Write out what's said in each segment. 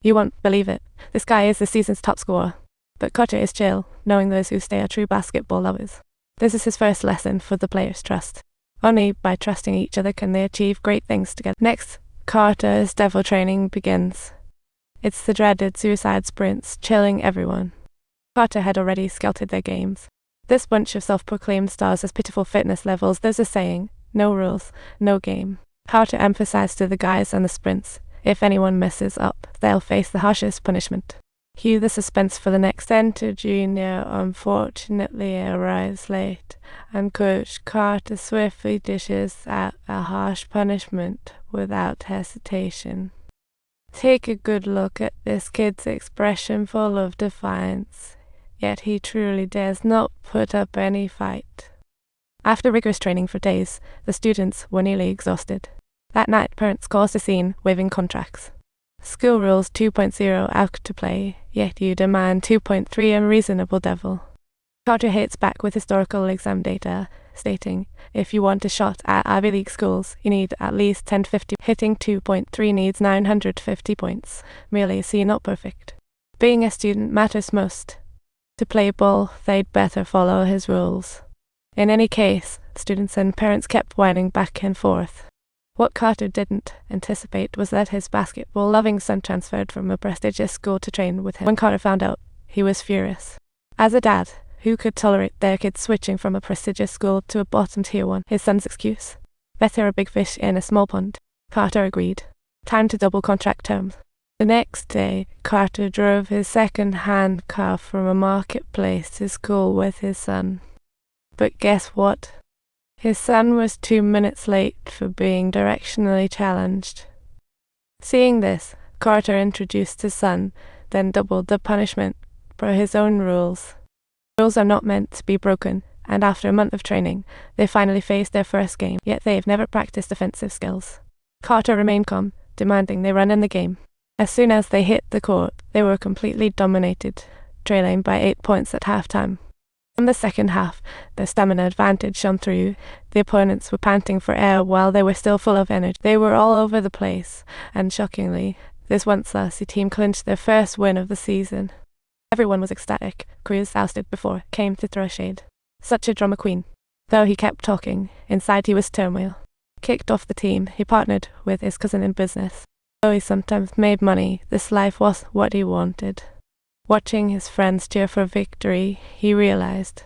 You won't believe it. This guy is the season's top scorer. But Carter is chill, knowing those who stay are true basketball lovers. This is his first lesson for the players' trust. Only by trusting each other can they achieve great things together. Next, Carter's devil training begins. It's the dreaded suicide sprints, chilling everyone. Carter had already scouted their games. This bunch of self-proclaimed stars has pitiful fitness levels. There's a saying, no rules, no game. Carter emphasized to the guys on the sprints, if anyone messes up, they'll face the harshest punishment. Cue the suspense for the next. Center Junior unfortunately arrives late, and Coach Carter swiftly dishes out a harsh punishment without hesitation. Take a good look at this kid's expression, full of defiance, yet he truly dares not put up any fight. After rigorous training for days, the students were nearly exhausted. That night, parents caused a scene, waving contracts. School Rules 2.0 out to play, yet you demand 2.3 unreasonable devil. Carter hits back with historical exam data, stating, if you want a shot at Ivy League schools, you need at least 1050. Hitting 2.3 needs 950 points, merely C, not perfect. Being a student matters most. To play ball, they'd better follow his rules. In any case, students and parents kept whining back and forth. What Carter didn't anticipate was that his basketball-loving son transferred from a prestigious school to train with him. When Carter found out, he was furious. As a dad, who could tolerate their kid switching from a prestigious school to a bottom-tier one? His son's excuse? Better a big fish in a small pond. Carter agreed. Time to double contract terms. The next day, Carter drove his second-hand car from a marketplace to school with his son. But guess what? His son was 2 minutes late for being directionally challenged. Seeing this, Carter introduced his son, then doubled the punishment per his own rules. Rules are not meant to be broken, and after a month of training, they finally faced their first game, yet they've never practiced offensive skills. Carter remained calm, demanding they run in the game. As soon as they hit the court, they were completely dominated, trailing by 8 points at halftime. In the second half, their stamina advantage shone through. The opponents were panting for air while they were still full of energy. They were all over the place, and shockingly, this once classy team clinched their first win of the season. Everyone was ecstatic. Cruz, ousted before, came to throw shade. Such a drama queen. Though he kept talking, inside he was turmoil. Kicked off the team, he partnered with his cousin in business. Though he sometimes made money, this life was what he wanted. Watching his friends cheer for victory, he realized,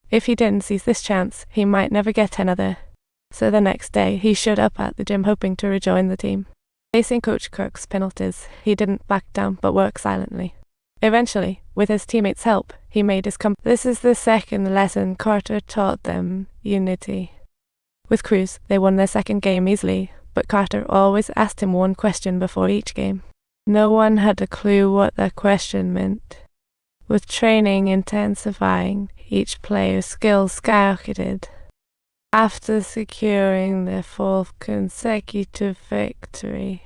if he didn't seize this chance, he might never get another. So the next day, he showed up at the gym hoping to rejoin the team. Facing Coach Kirk's penalties, he didn't back down but worked silently. Eventually, with his teammates' help, he made his comeback. This is the second lesson Carter taught them, unity. With Cruz, they won their second game easily, but Carter always asked him one question before each game. No one had a clue what that question meant. With training intensifying, each player's skills skyrocketed. After securing their fourth consecutive victory,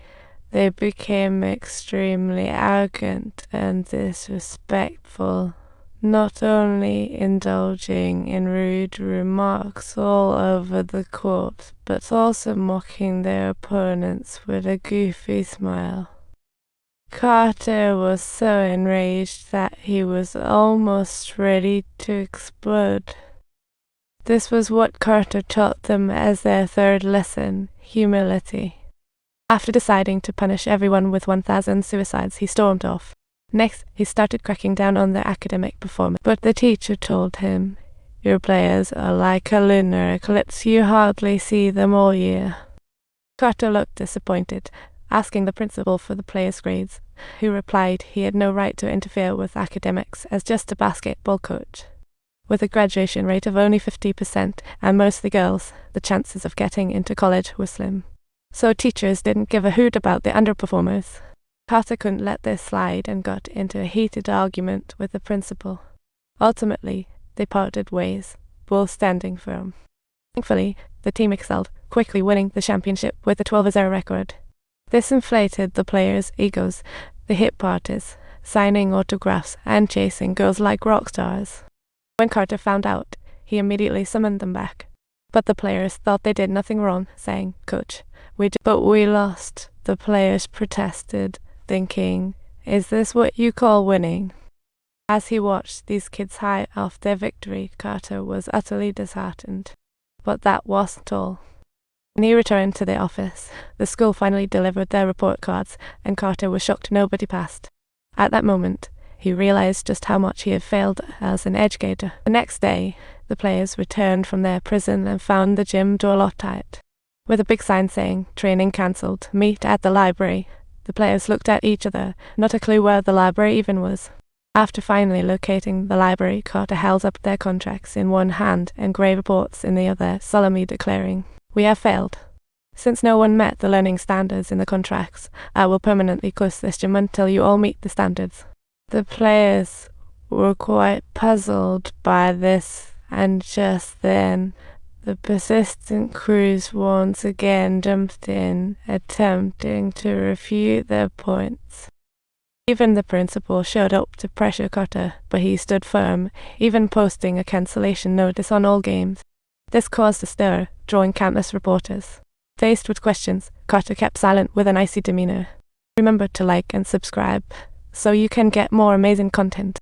they became extremely arrogant and disrespectful, not only indulging in rude remarks all over the court, but also mocking their opponents with a goofy smile. Carter was so enraged that he was almost ready to explode. This was what Carter taught them as their third lesson, humility. After deciding to punish everyone with 1,000 suicides, he stormed off. Next, he started cracking down on their academic performance. But the teacher told him, your players are like a lunar eclipse, you hardly see them all year. Carter looked disappointed, asking the principal for the players' grades, who replied he had no right to interfere with academics as just a basketball coach. With a graduation rate of only 50% and mostly girls, the chances of getting into college were slim. So teachers didn't give a hoot about the underperformers. Carter couldn't let this slide and got into a heated argument with the principal. Ultimately, they parted ways, both standing firm. Thankfully, the team excelled, quickly winning the championship with a 12-0 record. This inflated the players' egos, the hit parties, signing autographs and chasing girls like rock stars. When Carter found out, he immediately summoned them back. But the players thought they did nothing wrong, saying, Coach, but we lost. The players protested, thinking Is this what you call winning? As he watched these kids high off their victory, Carter was utterly disheartened. But that wasn't all. When he returned to the office, the school finally delivered their report cards, and Carter was shocked nobody passed. At that moment, he realized just how much he had failed as an educator. The next day, the players returned from their prison and found the gym door locked tight, with a big sign saying, "Training cancelled, meet at the library." The players looked at each other, not a clue where the library even was. After finally locating the library, Carter held up their contracts in one hand and grey reports in the other, solemnly declaring, "We have failed. Since no one met the learning standards in the contracts, I will permanently close this gym until you all meet the standards." The players were quite puzzled by this, and just then the persistent crews once again jumped in, attempting to refute their points. Even the principal showed up to pressure Carter, but he stood firm, even posting a cancellation notice on all games. This caused a stir, drawing countless reporters. Faced with questions, Carter kept silent with an icy demeanor. Remember to like and subscribe so you can get more amazing content.